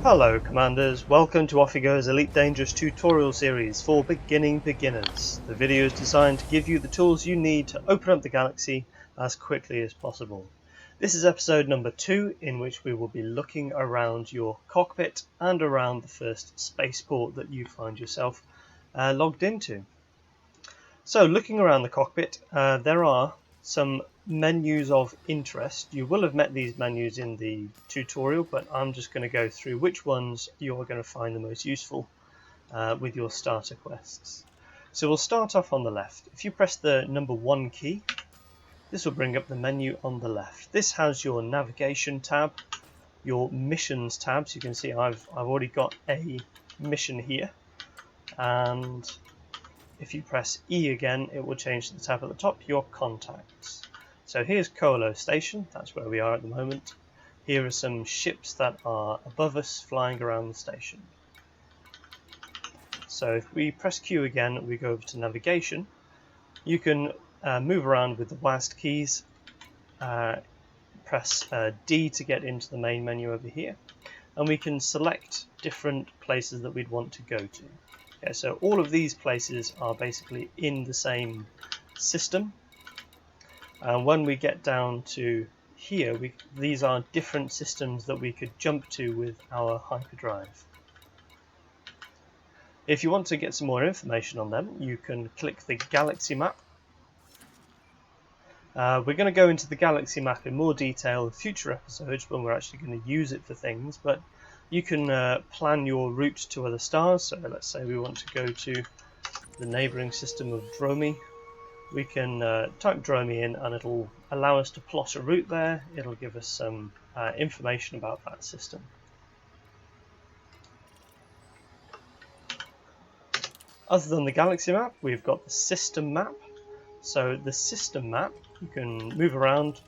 Hello Commanders, welcome to Off He Goes Elite Dangerous tutorial series for beginning beginners. The video is designed to give you the tools you need to open up the galaxy as quickly as possible. This is episode number 2, in which we will be looking around your cockpit and around the first spaceport that you find yourself logged into. So looking around the cockpit, there are some menus of interest. You will have met these menus in the tutorial, but I'm just going to go through which ones you're going to find the most useful with your starter quests. So we'll start off on the left. If you press the number 1 key, this will bring up the menu on the left. This has your navigation tab, your missions tab. So you can see I've already got a mission here, and if you press E again, it will change to the tab at the top, your contacts. So here's Colo Station, that's where we are at the moment. Here are some ships that are above us flying around the station. So if we press Q again, we go over to navigation. You can move around with the WASD keys. Press D to get into the main menu over here. And we can select different places that we'd want to go to. Okay, so all of these places are basically in the same system. And when we get down to here, these are different systems that we could jump to with our hyperdrive. If you want to get some more information on them, you can click the galaxy map. We're going to go into the galaxy map in more detail in future episodes when we're actually going to use it for things, but you can plan your route to other stars. So let's say we want to go to the neighbouring system of Holo-me. We can type Holo-me in and it'll allow us to plot a route there. It'll give us some information about that system. Other than the galaxy map, we've got the system map. So the system map, you can move around.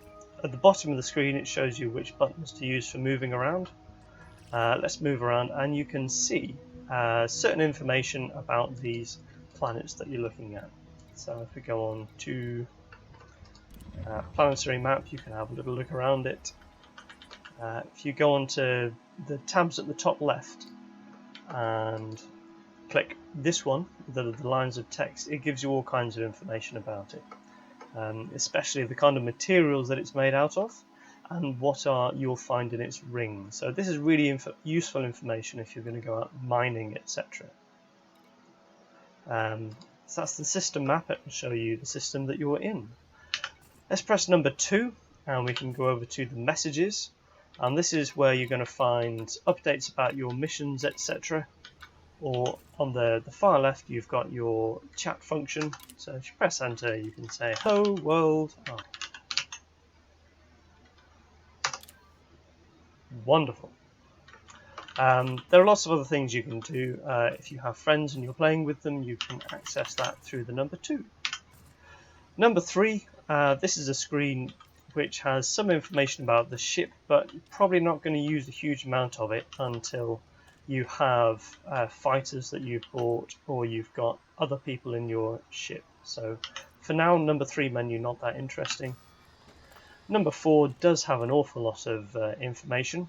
At the bottom of the screen it shows you which buttons to use for moving around. Let's move around and you can see certain information about these planets that you're looking at. So if we go on to planetary map, you can have a little look around it. If you go on to the tabs at the top left and click this one, the lines of text, it gives you all kinds of information about it, especially the kind of materials that it's made out of and what you'll find in its rings. So this is really useful information if you're going to go out mining, etc. So that's the system map. It will show you the system that you're in. Let's press number 2 and we can go over to the messages, and this is where you're going to find updates about your missions, etc. Or on the far left you've got your chat function. So if you press enter you can say hello world. Oh. Wonderful. There are lots of other things you can do. If you have friends and you're playing with them, you can access that through the number 2. Number 3, this is a screen which has some information about the ship, but you're probably not going to use a huge amount of it until you have fighters that you've bought or you've got other people in your ship. So for now, number 3 menu, not that interesting. Number 4 does have an awful lot of information.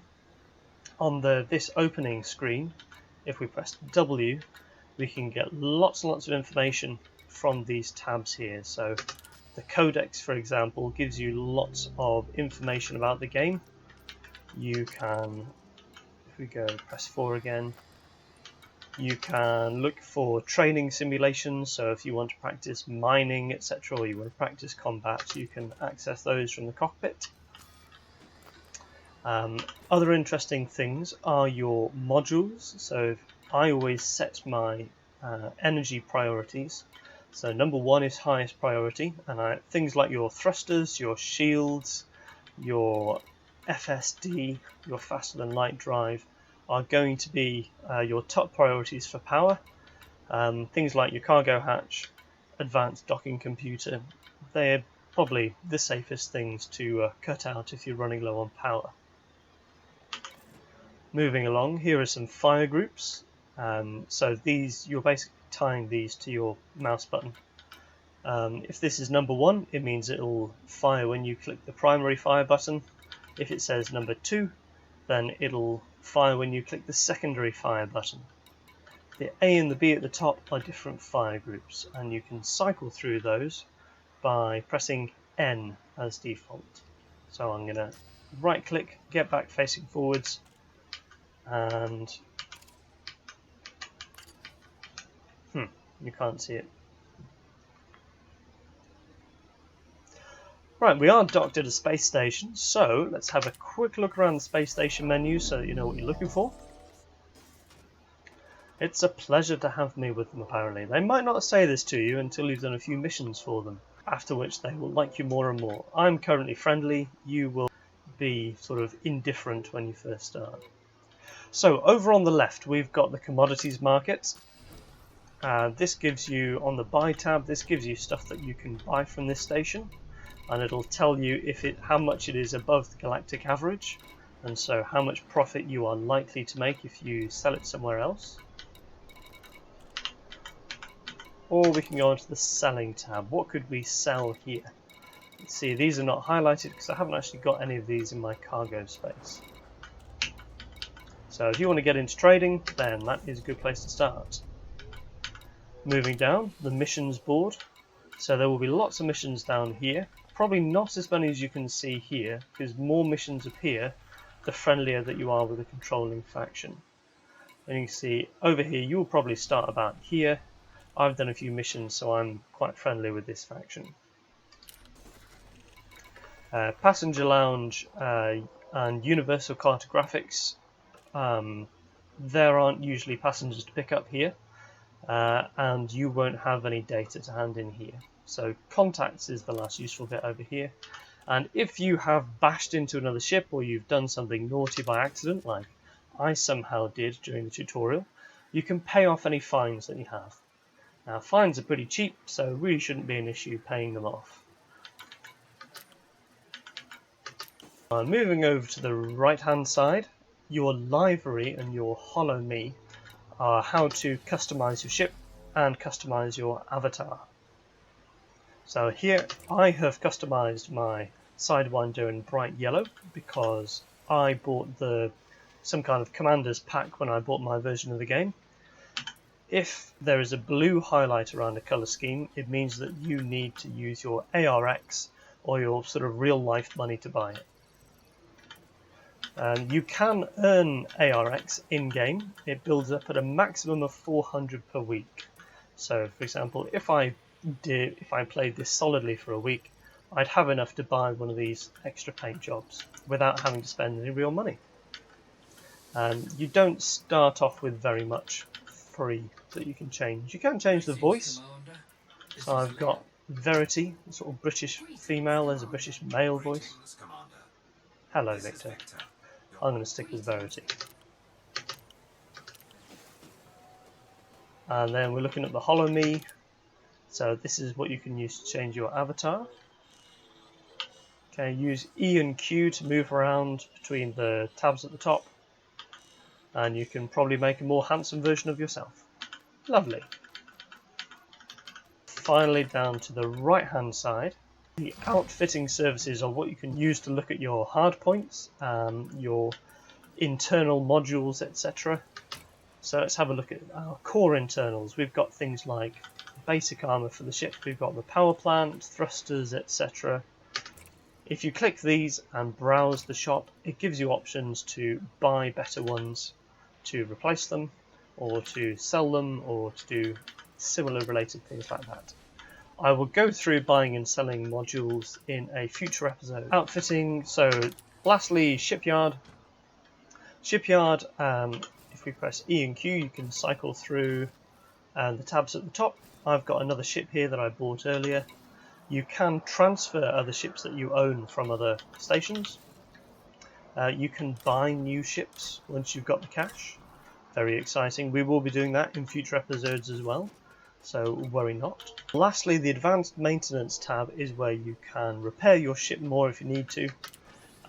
On this opening screen, if we press W, we can get lots and lots of information from these tabs here. So the codex, for example, gives you lots of information about the game. You can, if we go press 4 again, you can look for training simulations. So if you want to practice mining, etc., or you want to practice combat, you can access those from the cockpit. Other interesting things are your modules. So I always set my energy priorities. So number 1 is highest priority, and things like your thrusters, your shields, your FSD, your faster than light drive are going to be your top priorities for power. Things like your cargo hatch, advanced docking computer, they're probably the safest things to cut out if you're running low on power. Moving along, here are some fire groups. So you're basically tying these to your mouse button. If this is number 1, it means it will fire when you click the primary fire button. If it says number 2, then it'll fire when you click the secondary fire button. The A and the B at the top are different fire groups, and you can cycle through those by pressing N as default. So I'm going to right click, get back facing forwards, and you can't see it. Right, we are docked at a space station, so let's have a quick look around the space station menu so that you know what you're looking for. It's a pleasure to have me with them, apparently. They might not say this to you until you've done a few missions for them, after which they will like you more and more. I'm currently friendly, you will be sort of indifferent when you first start. So over on the left we've got the commodities market. This gives you, on the buy tab, this gives you stuff that you can buy from this station, and it'll tell you how much it is above the galactic average, and so how much profit you are likely to make if you sell it somewhere else. Or we can go onto the selling tab. What could we sell here? Let's see, these are not highlighted because I haven't actually got any of these in my cargo space. So if you want to get into trading, then that is a good place to start. Moving down, the missions board. So there will be lots of missions down here. Probably not as many as you can see here, because more missions appear the friendlier that you are with a controlling faction. And you can see over here, you'll probably start about here. I've done a few missions, so I'm quite friendly with this faction. Passenger lounge and universal cartographics. There aren't usually passengers to pick up here, and you won't have any data to hand in here. So contacts is the last useful bit over here. And if you have bashed into another ship, or you've done something naughty by accident, like I somehow did during the tutorial, you can pay off any fines that you have. Now, fines are pretty cheap, so it really shouldn't be an issue paying them off. Moving over to the right hand side, your livery and your Holo-me are how to customize your ship and customize your avatar. So here I have customized my Sidewinder in bright yellow because I bought some kind of commander's pack when I bought my version of the game. If there is a blue highlight around a colour scheme, it means that you need to use your ARX or your sort of real life money to buy it. You can earn ARX in-game. It builds up at a maximum of 400 per week. So for example, if I played this solidly for a week, I'd have enough to buy one of these extra paint jobs without having to spend any real money. You don't start off with very much free that you can change. You can change the voice. So I've got Verity, a sort of British female. There's a British male voice. Hello, Victor. I'm going to stick with Verity. And then we're looking at the Holo-me. So this is what you can use to change your avatar. Okay, use E and Q to move around between the tabs at the top, and you can probably make a more handsome version of yourself. Lovely. Finally, down to the right hand side, the outfitting services are what you can use to look at your hard points, your internal modules, etc. So let's have a look at our core internals. We've got things like basic armor for the ship, we've got the power plant, thrusters, etc. If you click these and browse the shop, it gives you options to buy better ones, to replace them, or to sell them, or to do similar related things like that. I will go through buying and selling modules in a future episode. Outfitting, so lastly, shipyard. Shipyard, if we press E and Q, you can cycle through the tabs at the top. I've got another ship here that I bought earlier. You can transfer other ships that you own from other stations. You can buy new ships once you've got the cash. Very exciting. We will be doing that in future episodes as well, so worry not. Lastly, the advanced maintenance tab is where you can repair your ship more if you need to.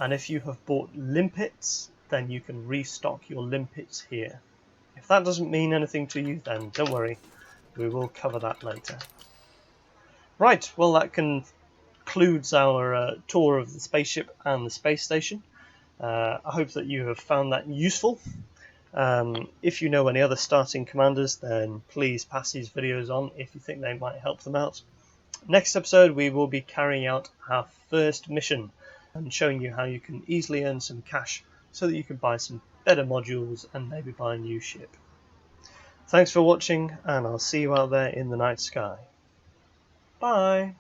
And if you have bought limpets, then you can restock your limpets here. If that doesn't mean anything to you, then don't worry. We will cover that later. Right, well that concludes our tour of the spaceship and the space station. I hope that you have found that useful. If you know any other starting commanders, then please pass these videos on if you think they might help them out. Next episode we will be carrying out our first mission and showing you how you can easily earn some cash so that you can buy some better modules and maybe buy a new ship. Thanks for watching, and I'll see you out there in the night sky. Bye!